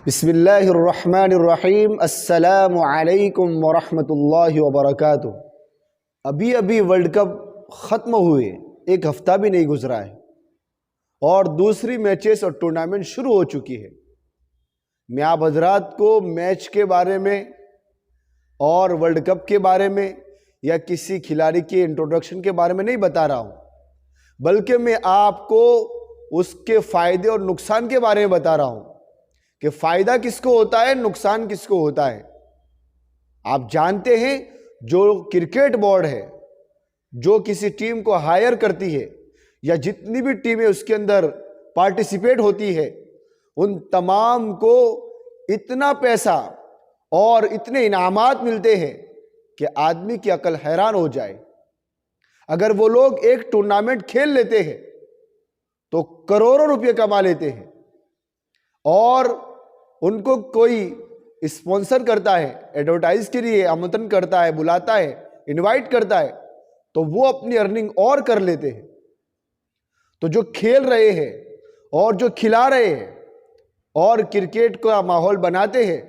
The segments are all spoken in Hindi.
बिस्मिल्लाहिर्रहमानिर्रहीम अस्सलामु अलैकुम वरहमतुल्लाहि वबरकातुहू। अभी अभी वर्ल्ड कप ख़त्म हुए एक हफ़्ता भी नहीं गुजरा है और दूसरी मैचेस और टूर्नामेंट शुरू हो चुकी है। मैं आप हजरात को मैच के बारे में और वर्ल्ड कप के बारे में या किसी खिलाड़ी के इंट्रोडक्शन के बारे में नहीं बता रहा हूँ, बल्कि मैं आपको उसके फ़ायदे और नुकसान के बारे में बता रहा हूँ कि फ़ायदा किसको होता है, नुकसान किसको होता है। आप जानते हैं जो क्रिकेट बोर्ड है, जो किसी टीम को हायर करती है या जितनी भी टीमें उसके अंदर पार्टिसिपेट होती है, उन तमाम को इतना पैसा और इतने इनामात मिलते हैं कि आदमी की अकल हैरान हो जाए। अगर वो लोग एक टूर्नामेंट खेल लेते हैं तो करोड़ों रुपए कमा लेते हैं और उनको कोई स्पॉन्सर करता है, एडवर्टाइज के लिए आमंत्रण करता है, बुलाता है, इनवाइट करता है, तो वो अपनी अर्निंग और कर लेते हैं। तो जो खेल रहे हैं और जो खिला रहे हैं और क्रिकेट का माहौल बनाते हैं,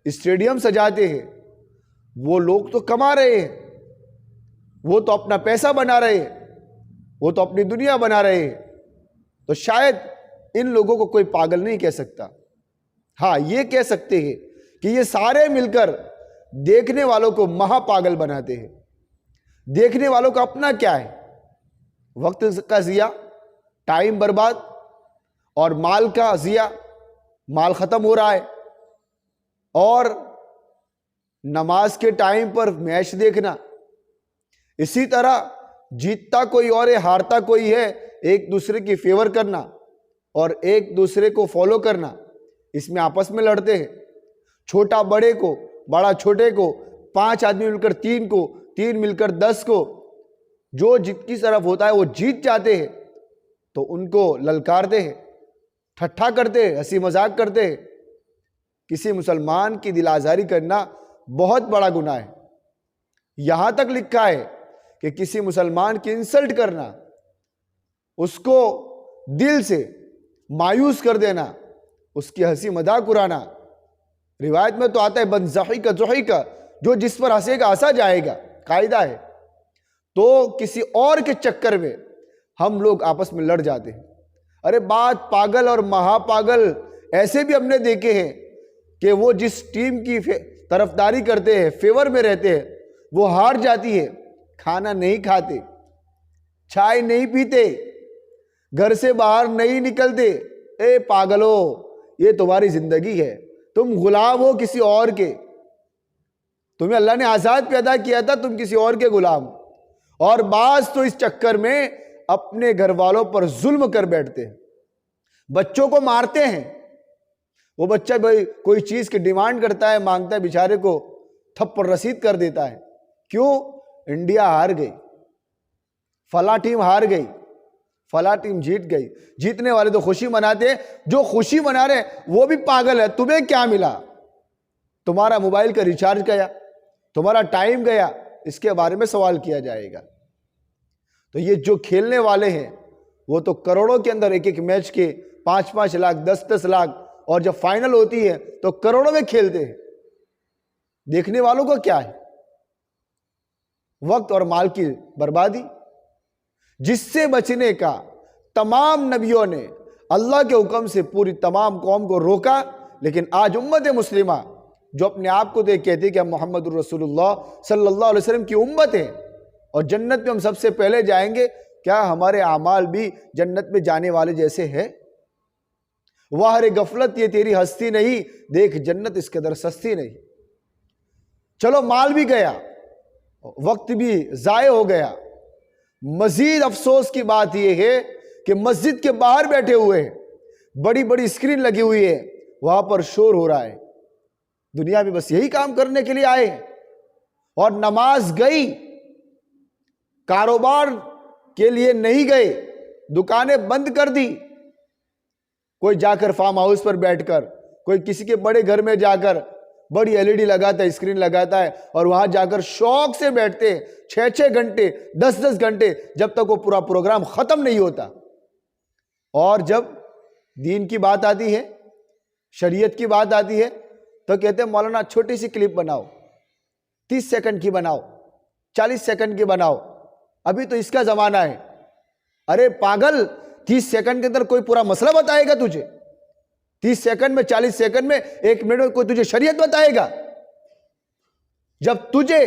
स्टेडियम सजाते हैं, वो लोग तो कमा रहे हैं, वो तो अपना पैसा बना रहे हैं, वो तो अपनी दुनिया बना रहे हैं। तो शायद इन लोगों को कोई पागल नहीं कह सकता। हाँ, ये कह सकते हैं कि ये सारे मिलकर देखने वालों को महापागल बनाते हैं। देखने वालों का अपना क्या है? वक्त का जिया, टाइम बर्बाद और माल का जिया। माल खत्म हो रहा है और नमाज के टाइम पर मैच देखना। इसी तरह जीतता कोई और है, हारता कोई है, एक दूसरे की फेवर करना और एक दूसरे को फॉलो करना, इसमें आपस में लड़ते हैं। छोटा बड़े को, बड़ा छोटे को, 5 आदमी मिलकर 3 को, 3 मिलकर 10 को, जो जिसकी तरफ होता है वो जीत जाते हैं तो उनको ललकारते हैं, ठट्ठा करते हैं, हंसी मजाक करते हैं। किसी मुसलमान की दिल आज़ारी करना बहुत बड़ा गुनाह है। यहां तक लिखा है कि किसी मुसलमान की इंसल्ट करना, उसको दिल से मायूस कर देना, उसकी हंसी मजाक उड़ाना। रिवायत में तो आता है बंज़ही का जोही का, जो जिस पर हंसेगा हंसा जाएगा, कायदा है। तो किसी और के चक्कर में हम लोग आपस में लड़ जाते हैं। अरे बात पागल और महापागल ऐसे भी हमने देखे हैं कि वो जिस टीम की तरफदारी करते हैं, फेवर में रहते हैं, वो हार जाती है, खाना नहीं खाते, चाय नहीं पीते, घर से बाहर नहीं निकलते। ए पागलो, ये तुम्हारी जिंदगी है, तुम गुलाम हो किसी और के। तुम्हें अल्लाह ने आजाद पैदा किया था, तुम किसी और के गुलाम। और बाज तो इस चक्कर में अपने घर वालों पर जुल्म कर बैठते हैं, बच्चों को मारते हैं। वो बच्चा भाई कोई चीज की डिमांड करता है, मांगता है, बेचारे को थप्पड़ रसीद कर देता है। क्यों? इंडिया हार गई, फला टीम हार गई, फला टीम जीत गई। जीतने वाले तो खुशी मनाते हैं, जो खुशी मना रहे वो भी पागल है। तुम्हें क्या मिला? तुम्हारा मोबाइल का रिचार्ज गया, तुम्हारा टाइम गया, इसके बारे में सवाल किया जाएगा। तो ये जो खेलने वाले हैं वो तो करोड़ों के अंदर एक एक मैच के 5-5 लाख, 10-10 लाख, और जब फाइनल होती है तो करोड़ों में खेलते हैं। देखने वालों को क्या है? वक्त और माल की बर्बादी, जिससे बचने का तमाम नबियों ने अल्लाह के हुक्म से पूरी तमाम कौम को रोका। लेकिन आज उम्मत मुस्लिमा जो अपने आप को देख कहती है कि हम मोहम्मद रसूलुल्लाह सल्लल्लाहु अलैहि वसल्लम की उम्मत है और जन्नत में हम सबसे पहले जाएंगे, क्या हमारे आमाल भी जन्नत में जाने वाले जैसे है? वाह रे गफलत, ये तेरी हस्ती नहीं, देख जन्नत इस कदर सस्ती नहीं। चलो माल भी गया, वक्त भी जाये हो गया। मजीद अफसोस की बात यह है कि मस्जिद के बाहर बैठे हुए हैं, बड़ी बड़ी स्क्रीन लगी हुई है, वहां पर शोर हो रहा है। दुनिया में बस यही काम करने के लिए आए हैं। और नमाज गई, कारोबार के लिए नहीं गए, दुकानें बंद कर दी। कोई जाकर फार्म हाउस पर बैठकर, कोई किसी के बड़े घर में जाकर बड़ी एलईडी लगाता है, स्क्रीन लगाता है और वहां जाकर शौक से बैठते हैं 6-6 घंटे, 10-10 घंटे, जब तक वो पूरा प्रोग्राम खत्म नहीं होता। और जब दीन की बात आती है, शरीयत की बात आती है तो कहते हैं मौलाना छोटी सी क्लिप बनाओ, 30 सेकंड की बनाओ, 40 सेकंड की बनाओ, अभी तो इसका जमाना है। अरे पागल, 30 सेकंड के अंदर कोई पूरा मसला बताएगा तुझे? 30 सेकंड में, 40 सेकंड में, 1 मिनट में कोई तुझे शरीयत बताएगा? जब तुझे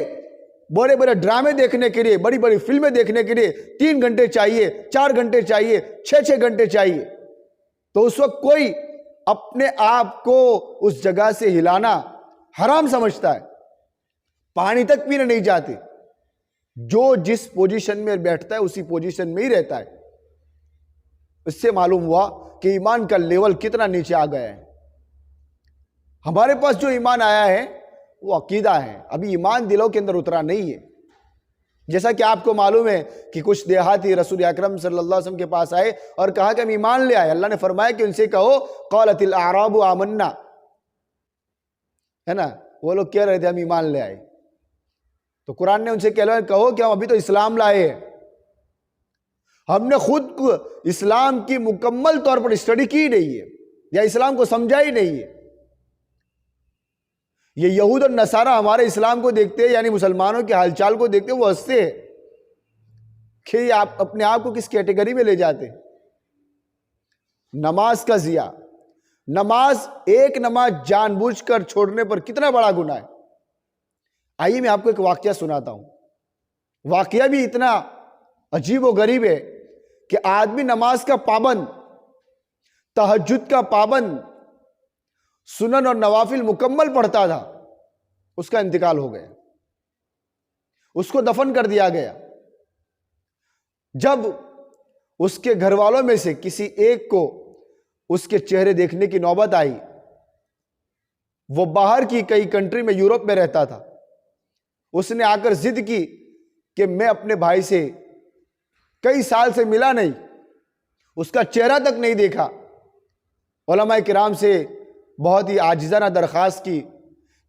बड़े बड़े ड्रामे देखने के लिए, बड़ी बड़ी फिल्में देखने के लिए 3 घंटे चाहिए, 4 घंटे चाहिए, 6 घंटे चाहिए, तो उस वक्त कोई अपने आप को उस जगह से हिलाना हराम समझता है, पानी तक पीने नहीं जाते। जो जिस पोजीशन में बैठता है उसी पोजीशन में ही रहता है। इससे मालूम हुआ कि ईमान का लेवल कितना नीचे आ गया है। हमारे पास जो ईमान आया है वो अकीदा है, अभी ईमान दिलों के अंदर उतरा नहीं है। जैसा कि आपको मालूम है कि कुछ देहाती रसूल अकरम सल्लल्लाहु अलैहि वसल्लम के पास आए और कहा कि हम ईमान ले आए। अल्लाह ने फरमाया कि उनसे कहो क़ालतिल अअराबु आमन्ना, है ना, वो लोग कह रहे थे हम ईमान ले आए। तो कुरान ने उनसे कहो कि हम अभी तो इस्लाम लाए हैं, हमने खुद इस्लाम की मुकम्मल तौर पर स्टडी की नहीं है या इस्लाम को समझा ही नहीं है। ये यहूद और नसारा हमारे इस्लाम को देखते हैं, यानी मुसलमानों के हालचाल को देखते हैं, वो हंसते हैं कि आप अपने आप को किस कैटेगरी में ले जाते हैं। नमाज का जिया, नमाज, एक नमाज जानबूझकर छोड़ने पर कितना बड़ा गुनाह है। आइए मैं आपको एक वाकया सुनाता हूं। वाकया भी इतना अजीब व गरीब है कि आदमी नमाज का पाबंद, तहज्जुद का पाबंद, सुनन और नवाफिल मुकम्मल पढ़ता था, उसका इंतकाल हो गया, उसको दफन कर दिया गया। जब उसके घर वालों में से किसी एक को उसके चेहरे देखने की नौबत आई, वो बाहर की कई कंट्री में, यूरोप में रहता था, उसने आकर जिद की कि मैं अपने भाई से कई साल से मिला नहीं, उसका चेहरा तक नहीं देखा। उलमाए किराम से बहुत ही आजिज़ाना दरख्वास्त की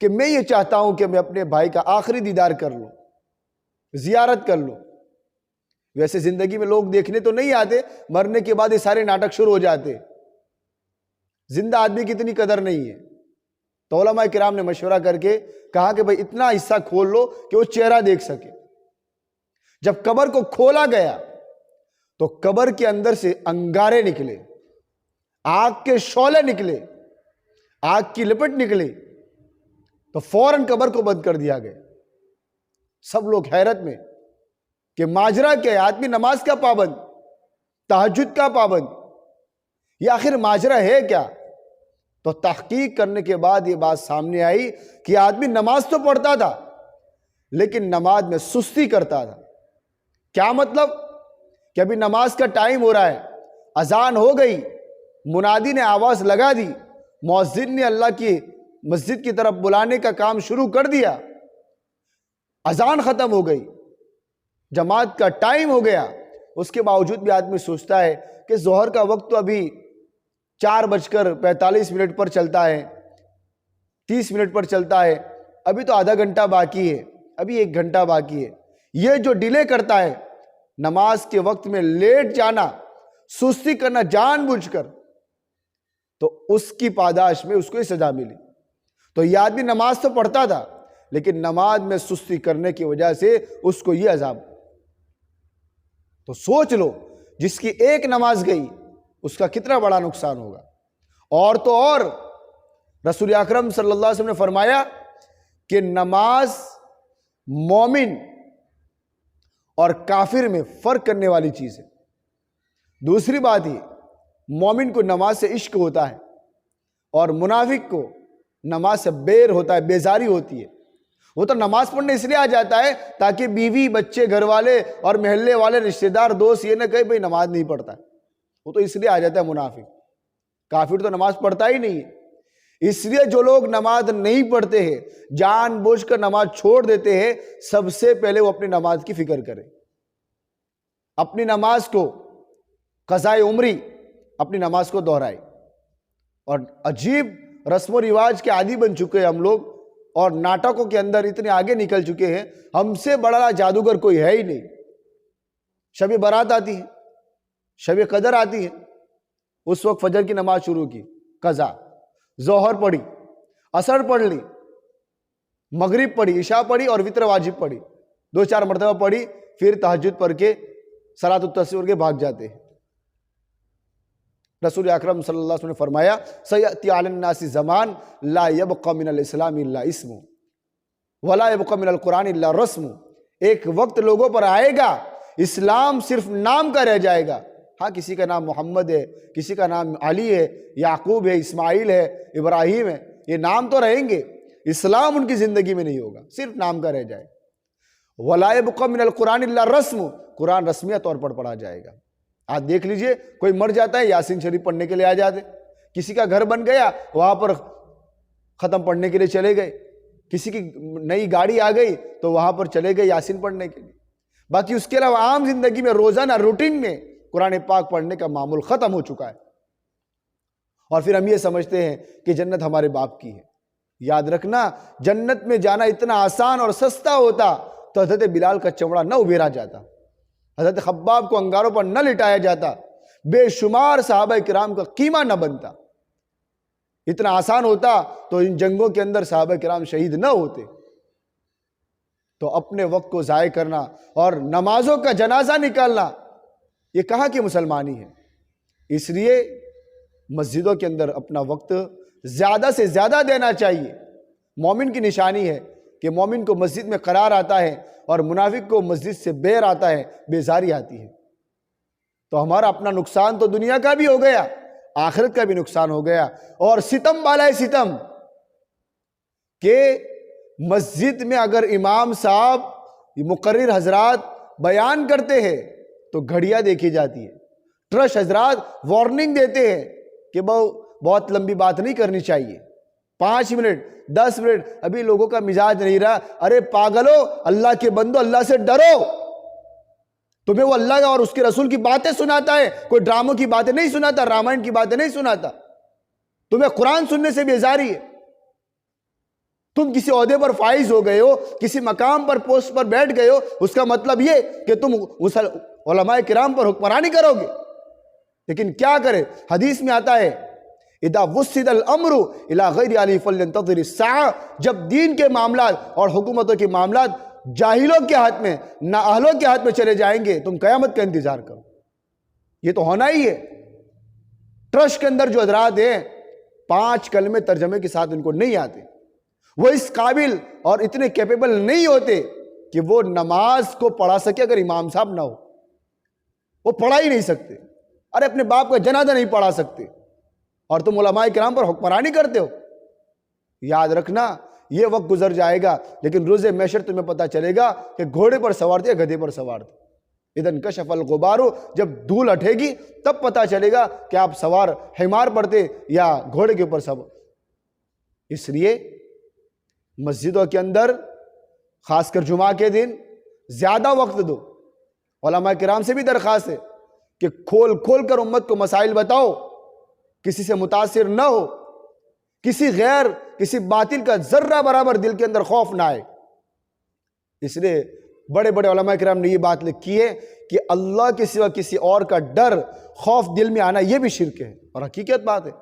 कि मैं ये चाहता हूं कि मैं अपने भाई का आखिरी दीदार कर लूं, जियारत कर लूं। वैसे जिंदगी में लोग देखने तो नहीं आते, मरने के बाद ये सारे नाटक शुरू हो जाते। जिंदा आदमी की इतनी कदर नहीं है। तो उलमाए किराम ने मशवरा करके कहा कि भाई इतना हिस्सा खोल लो कि वो चेहरा देख सके। जब कब्र को खोला गया तो कब्र के अंदर से अंगारे निकले, आग के शोले निकले, आग की लिपट निकली, तो फौरन कब्र को बंद कर दिया गया। सब लोग हैरत में कि माजरा क्या है, आदमी नमाज का पाबंद, तहज्जुद का पाबंद, ये आखिर माजरा है क्या? तो तहकीक करने के बाद ये बात सामने आई कि आदमी नमाज तो पढ़ता था लेकिन नमाज में सुस्ती करता था। क्या मतलब? कि अभी नमाज का टाइम हो रहा है, अजान हो गई, मुनादी ने आवाज लगा दी, मुअज्जिन ने अल्लाह की मस्जिद की तरफ बुलाने का काम शुरू कर दिया, अजान खत्म हो गई, जमात का टाइम हो गया, उसके बावजूद भी आदमी सोचता है कि जोहर का वक्त तो अभी 4:45 पर चलता है, 30 मिनट पर चलता है, अभी तो आधा घंटा बाकी है, अभी 1 घंटा बाकी है। ये जो डिले करता है, नमाज के वक्त में लेट जाना, सुस्ती करना जानबूझकर, तो उसकी पादाश में उसको सजा मिली। तो यह आदमी नमाज तो पढ़ता था लेकिन नमाज में सुस्ती करने की वजह से उसको यह अजाब। तो सोच लो, जिसकी एक नमाज गई उसका कितना बड़ा नुकसान होगा। और तो और रसूल अकरम सल्लल्लाहु अलैहि वसल्लम ने फरमाया कि नमाज मोमिन और काफिर में फर्क करने वाली चीज है। दूसरी बात ही, मोमिन को नमाज से इश्क होता है और मुनाफिक को नमाज से बेर होता है, बेजारी होती है। वो तो नमाज पढ़ने इसलिए आ जाता है ताकि बीवी, बच्चे, घर वाले और मोहल्ले वाले, रिश्तेदार, दोस्त ये ना कहे भाई नमाज नहीं पढ़ता है, वो तो इसलिए आ जाता है मुनाफिक। काफिर तो नमाज पढ़ता ही नहीं है। इसलिए जो लोग नमाज नहीं पढ़ते हैं, जानबूझकर नमाज छोड़ देते हैं, सबसे पहले वो अपनी नमाज की फिक्र करें, अपनी नमाज को क़ज़ाए उम्री, अपनी नमाज को दोहराए। और अजीब रस्म रिवाज के आदी बन चुके हैं हम लोग और नाटकों के अंदर इतने आगे निकल चुके हैं, हमसे बड़ा जादूगर कोई है ही नहीं। शब बारात आती है, शब कदर आती है, उस वक्त फजर की नमाज शुरू की, कज़ा। जोहर पढ़ी, असर पढ़ ली, मगरिब पढ़ी, इशा पढ़ी और वित्र वाजिब पढ़ी, 2-4 मरतबा पढ़ी, फिर तहज्जुद पढ़ के सलातुत तस्वीर के भाग जाते हैं। रसूल अकरम सल्लल्लाहु अलैहि वसल्लम ने फरमाया, सयअती अलन्नासि ज़मान ला यबक़ा मिनल इस्लाम इल्ला इस्मु वला यबक़ा मिनल कुरान इल्ला रस्मु। एक वक्त लोगों पर आएगा, इस्लाम सिर्फ नाम का रह जाएगा। हाँ, किसी का नाम मोहम्मद है, किसी का नाम अली है, याकूब है, इस्माइल है, इब्राहिम है, ये नाम तो रहेंगे, इस्लाम उनकी जिंदगी में नहीं होगा, सिर्फ नाम का रह जाए। वला यबक़ा मिनल कुरान इल्ला रस्म, कुरान रस्मिया तौर पर पढ़ा जाएगा। आज देख लीजिए, कोई मर जाता है, यासीन शरीफ पढ़ने के लिए आ जाते, किसी का घर बन गया, वहां पर खत्म पढ़ने के लिए चले गए, किसी की नई गाड़ी आ गई तो वहां पर चले गए यासीन पढ़ने के लिए। बाकी उसके अलावा आम जिंदगी में रोजाना रूटीन में कुरान पाक पढ़ने का मामूल खत्म हो चुका है। और फिर हम ये समझते हैं कि जन्नत हमारे बाप की है। याद रखना, जन्नत में जाना इतना आसान और सस्ता होता तो हजरत बिलाल का चमड़ा न उभेरा जाता, हजरत खब्बाब को अंगारों पर न लिटाया जाता, बेशुमार सहाबा किराम का कीमा न बनता। इतना आसान होता तो इन जंगों के अंदर सहाबा किराम शहीद न होते। तो अपने वक्त को ज़ाय करना और नमाजों का जनाजा निकालना, ये कहाँ की मुसलमानी है। इसलिए मस्जिदों के अंदर अपना वक्त ज़्यादा से ज़्यादा देना चाहिए। मोमिन की निशानी है कि मोमिन को मस्जिद में करार आता है और मुनाफिक को मस्जिद से बेर आता है, बेजारी आती है। तो हमारा अपना नुकसान तो दुनिया का भी हो गया, आखिरत का भी नुकसान हो गया। और सितम वाला सितम के मस्जिद में अगर इमाम साहब मुकर्रिर हजरात बयान करते हैं तो घड़ियां देखी जाती है, ट्रस्ट हजरात वार्निंग देते हैं कि बहुत लंबी बात नहीं करनी चाहिए, 5 मिनट 10 मिनट, अभी लोगों का मिजाज नहीं रहा। अरे पागलो, अल्लाह के बंदो, अल्लाह से डरो। तुम्हें वो अल्लाह और उसके रसूल की बातें सुनाता है, कोई ड्रामों की बातें नहीं सुनाता, रामायण की बातें नहीं सुनाता। तुम्हें कुरान सुनने से बेजारी है। तुम किसी ओहदे पर फाइज हो गए हो, किसी मकाम पर पोस्ट पर बैठ गए हो, उसका मतलब ये कि तुम उस उलमाए किराम पर हुक्मरानी करोगे। लेकिन क्या करें, हदीस में आता है, इदा वुस्सिदल अम्रु इला गैरि अली फल्यंतज़िर अस्साअ, जब दीन के मामलात और हुकूमतों के मामलात जाहिलों के हाथ में, ना अहलों के हाथ में चले जाएंगे, तुम कयामत का इंतजार करो। ये तो होना ही है। ट्रस्ट के अंदर जो हजरात हैं, 5 कलमे तर्जमे के साथ उनको नहीं आते, वो इस काबिल और इतने कैपेबल नहीं होते कि वो नमाज को पढ़ा सके। अगर इमाम साहब ना हो, वो पढ़ा ही नहीं सकते। अरे अपने बाप का जनाजा नहीं पढ़ा सकते और तुम उलमाए किराम पर हुक्मरानी करते हो। याद रखना, ये वक्त गुजर जाएगा, लेकिन रोज़े महशर तुम्हें पता चलेगा कि घोड़े पर सवार थे या गधे पर सवार थे। इदन कशफल गुबारो, जब धूल हटेगी तब पता चलेगा कि आप सवार हिमार पर थे या घोड़े के ऊपर सवार। इसलिए मस्जिदों के अंदर खासकर जुमा के दिन ज्यादा वक्त दो। उलमा किराम से भी दरख्वास्त है कि खोल खोल कर उम्मत को मसाइल बताओ, किसी से मुतासिर न हो, किसी गैर, किसी बातिल का जर्रा बराबर दिल के अंदर खौफ ना आए। इसलिए बड़े बड़े उलमा किराम ने ये बात लिखी है कि अल्लाह के सिवा किसी और का डर, खौफ दिल में आना यह भी शिर्क है। और हकीकत बात है,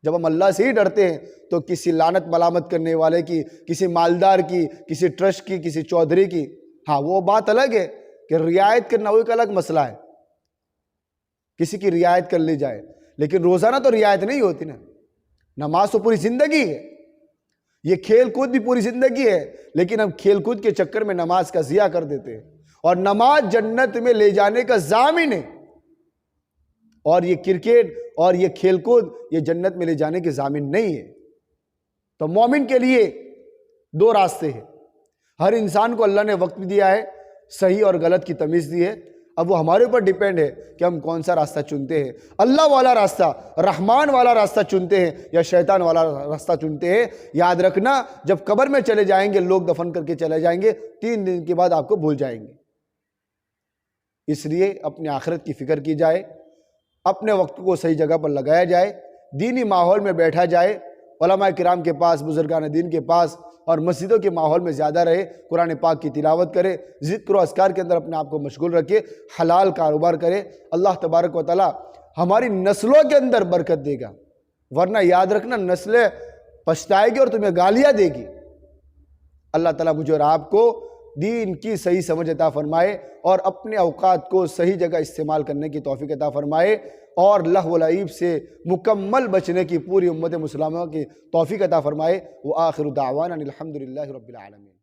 जब हम अल्लाह से ही डरते हैं तो किसी लानत मलामत करने वाले की, किसी मालदार की, किसी ट्रस्ट की, किसी चौधरी की, हाँ वो बात अलग है कि रियायत करना वो एक अलग मसला है, किसी की रियायत कर ली जाए, लेकिन रोजाना तो रियायत नहीं होती ना। नमाज तो पूरी जिंदगी है, ये खेल कूद भी पूरी जिंदगी है, लेकिन हम खेल कूद के चक्कर में नमाज का जिया कर देते हैं। और नमाज जन्नत में ले जाने का जामिन है, और ये क्रिकेट और ये खेलकूद ये जन्नत में ले जाने के जामिन नहीं है। तो मोमिन के लिए 2 रास्ते हैं। हर इंसान को अल्लाह ने वक्त भी दिया है, सही और गलत की तमीज़ दी है। अब वो हमारे ऊपर डिपेंड है कि हम कौन सा रास्ता चुनते हैं, अल्लाह वाला रास्ता, रहमान वाला रास्ता चुनते हैं या शैतान वाला रास्ता चुनते हैं। याद रखना, जब कब्र में चले जाएंगे, लोग दफन करके चले जाएंगे, 3 दिन के बाद आपको भूल जाएंगे। इसलिए अपनी आखिरत की फिक्र की जाए, अपने वक्त को सही जगह पर लगाया जाए, दीनी माहौल में बैठा जाए, उलमा किराम के पास, बुजुर्गान दीन के पास और मस्जिदों के माहौल में ज़्यादा रहे, कुरान पाक की तिलावत करे, ज़िक्र और अस्कार के अंदर अपने आप को मशगूल रखे, हलाल कारोबार करे। अल्लाह तबारक व तआला हमारी नस्लों के अंदर बरकत देगा, वरना याद रखना नस्लें पछताएगी और तुम्हें गालियां देगी। अल्लाह ताला मुझे और आपको दीन की सही समझ अता फरमाए और अपने औकात को सही जगह इस्तेमाल करने की तौफीक अता फरमाए और लहव व लईब से मुकम्मल बचने की पूरी उम्मत मुसलमानों की तौफीक अता फरमाए। व आखिर दावाना अनिल हम्दुलिल्लाहि रब्बिल आलमीन।